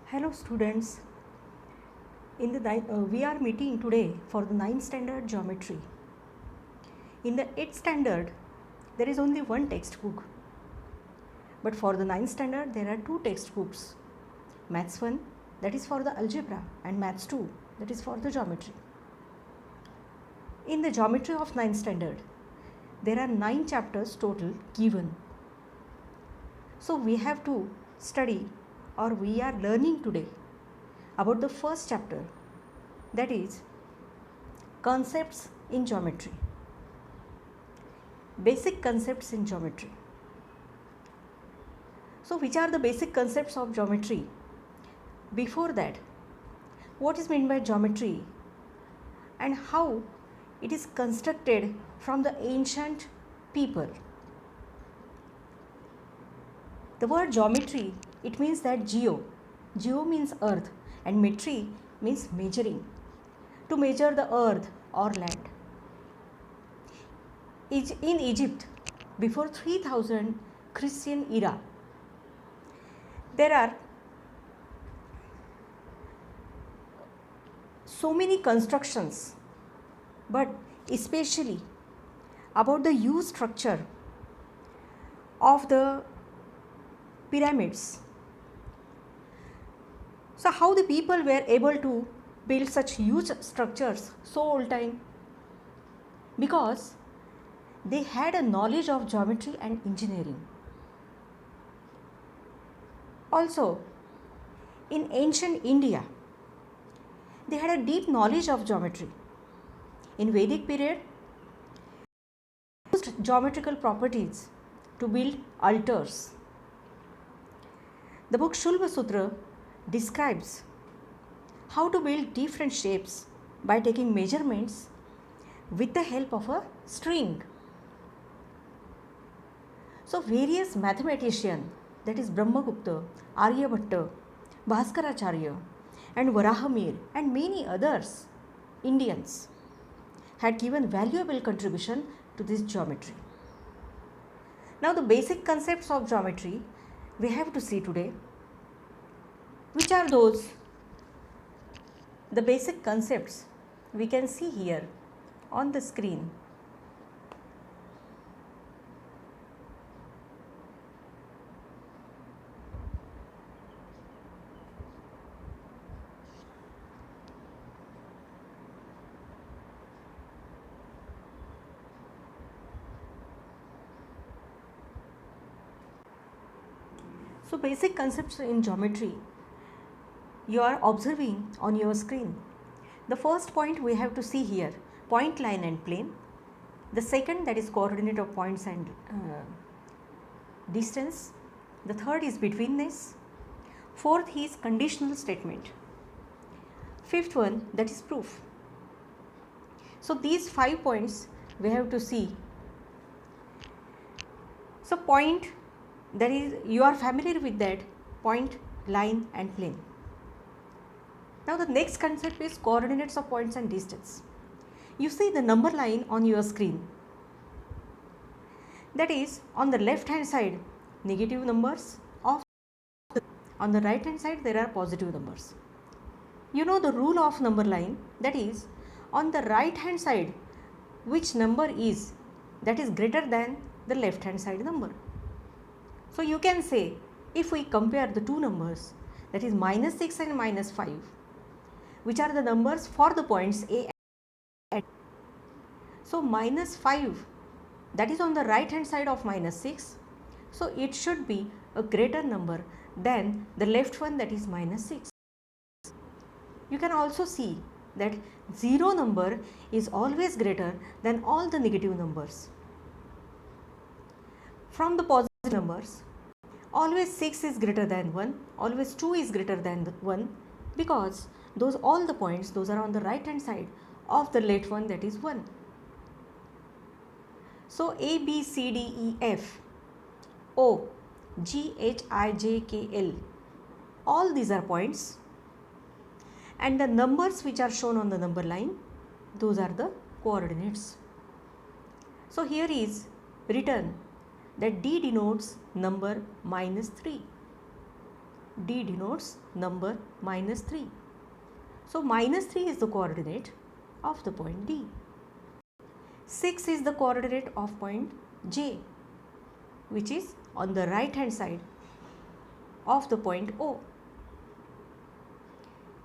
Hello students, we are meeting today for the 9th standard geometry. In the 8th standard, there is only one textbook. But for the 9th standard, there are two textbooks. Maths 1, that is for the algebra, and Maths 2, that is for the geometry. In the geometry of 9th standard, there are 9 chapters total given. So we have to study, or we are learning today about the first chapter, that is concepts in geometry. Basic concepts in geometry. So which are the basic concepts of geometry? Before that, what is meant by geometry and how it is constructed from the ancient people? The word geometry, it means that geo means earth and metry means measuring, to measure the earth or land. In Egypt, before 3000 Christian era, there are so many constructions, but especially about the U structure of the pyramids. So how the people were able to build such huge structures so old time? Because they had a knowledge of geometry and engineering. Also, in ancient India, they had a deep knowledge of geometry. In Vedic period, they used geometrical properties to build altars. The book Shulva Sutra describes how to build different shapes by taking measurements with the help of a string. So various mathematicians, that is Brahmagupta, Aryabhatta, Bhaskaracharya and Varahamir and many others Indians had given valuable contribution to this geometry. Now the basic concepts of geometry we have to see today. Which are those? The basic concepts we can see here on the screen. So basic concepts in geometry you are observing on your screen. The first point we have to see here, point, line and plane. The second, that is coordinate of points and distance. The third is betweenness. Fourth is conditional statement. Fifth one, that is proof. So these 5 points we have to see. So point, that is, you are familiar with that, point, line and plane. Now the next concept is coordinates of points and distance. You see the number line on your screen. That is, on the left hand side negative numbers, on the right hand side there are positive numbers. You know the rule of number line, that is, on the right hand side which number is that is greater than the left hand side number. So you can say, if we compare the two numbers, that is -6 and -5, which are the numbers for the points A and B. So -5, that is on the right hand side of -6. So it should be a greater number than the left one, that is -6. You can also see that 0 number is always greater than all the negative numbers. From the positive numbers, always 6 is greater than 1, always 2 is greater than 1, because those all the points, those are on the right hand side of the left one, that is 1. So A, B, C, D, E, F, O, G, H, I, J, K, L, all these are points, and the numbers which are shown on the number line, those are the coordinates. So here is written that D denotes number -3. D denotes number minus 3. So minus 3 is the coordinate of the point D. 6 is the coordinate of point J, which is on the right hand side of the point O.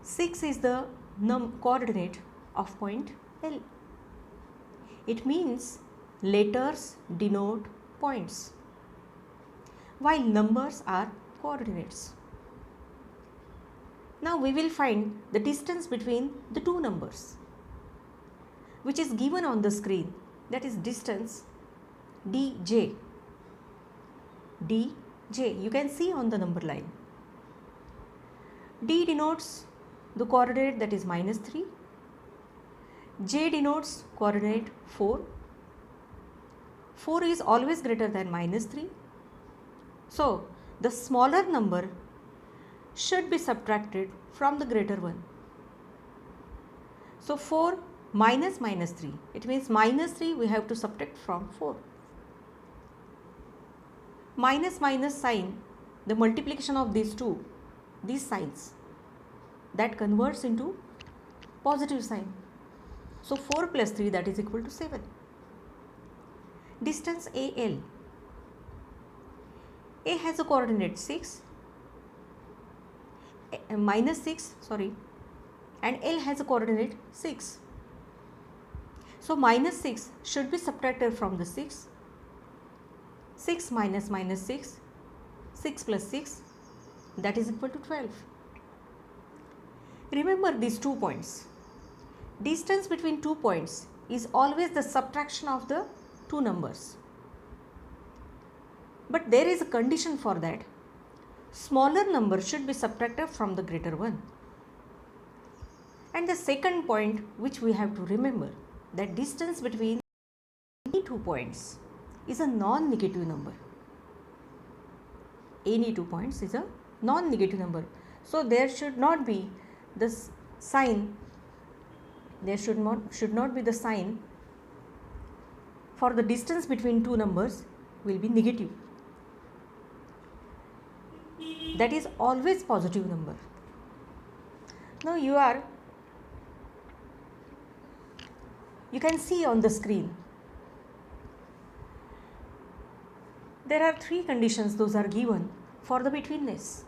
6 is the coordinate of point L. It means letters denote points, while numbers are coordinates. Now we will find the distance between the two numbers, which is given on the screen, that is distance dj. dj you can see on the number line. D denotes the coordinate, that is minus 3. J denotes coordinate 4. 4 is always greater than minus 3. So the smaller number should be subtracted from the greater one. So 4 minus minus 3, it means minus 3 we have to subtract from 4. Minus minus sign, the multiplication of these signs, that converts into positive sign. So 4 plus 3, that is equal to 7. Distance AL. A has a coordinate 6, minus 6, and L has a coordinate 6. So minus 6 should be subtracted from the 6. 6 minus minus 6, 6 plus 6, that is equal to 12. Remember these 2 points. Distance between 2 points is always the subtraction of the two numbers. But there is a condition for that. Smaller number should be subtracted from the greater one. And the second point which we have to remember, that distance between any 2 points is a non-negative number. Any 2 points is a non-negative number. So there should not be this sign, there should not be the sign for the distance between two numbers will be negative. That is always positive number. Now you can see on the screen, there are 3 conditions, those are given for the betweenness.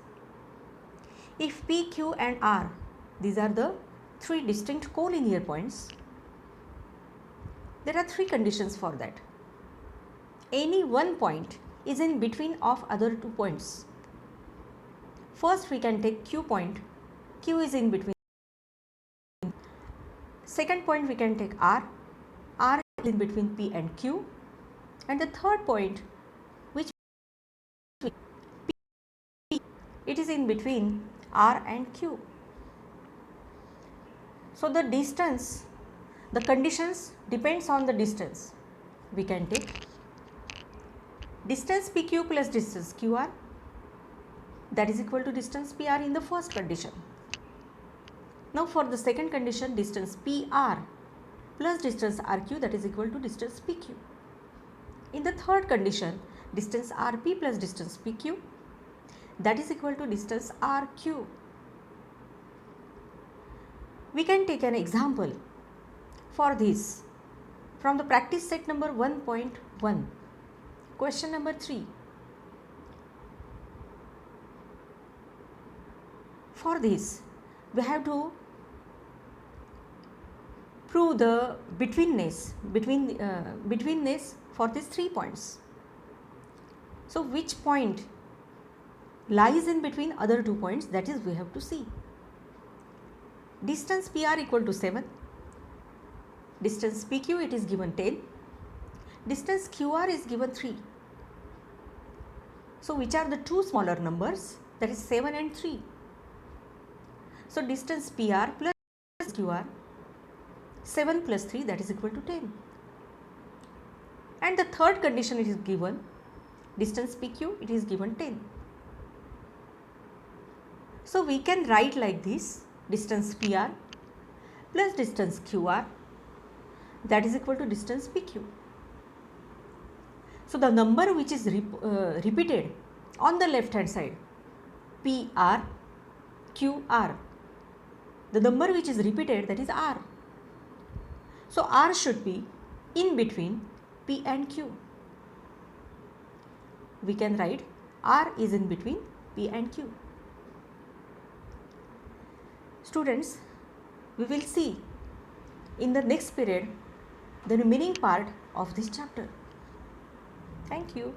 If P, Q and R, these are the 3 distinct collinear points, there are 3 conditions for that. Any one point is in between of other 2 points. First we can take Q point, Q is in between. Second point we can take R, R is in between P and Q. And the third point, which P, it is in between R and Q. So the distance, the conditions depends on the distance. We can take distance PQ plus distance QR, that is equal to distance PR in the first condition. Now for the second condition, distance PR plus distance RQ, that is equal to distance PQ. In the third condition, distance RP plus distance PQ, that is equal to distance RQ. We can take an example for this from the practice set number 1.1. Question number 3. For this, we have to prove the betweenness for these 3 points. So which point lies in between other 2 points, that is we have to see. Distance PR equal to 7, distance PQ it is given 10, distance QR is given 3. So which are the 2 smaller numbers, that is 7 and 3. So distance PR plus QR, 7 plus 3, that is equal to 10. And the third condition it is given, distance PQ it is given 10. So we can write like this, distance PR plus distance QR, that is equal to distance PQ. So the number which is repeated on the left hand side, PR, QR. The number which is repeated, that is R. So R should be in between P and Q. We can write R is in between P and Q. Students, we will see in the next period the remaining part of this chapter. Thank you.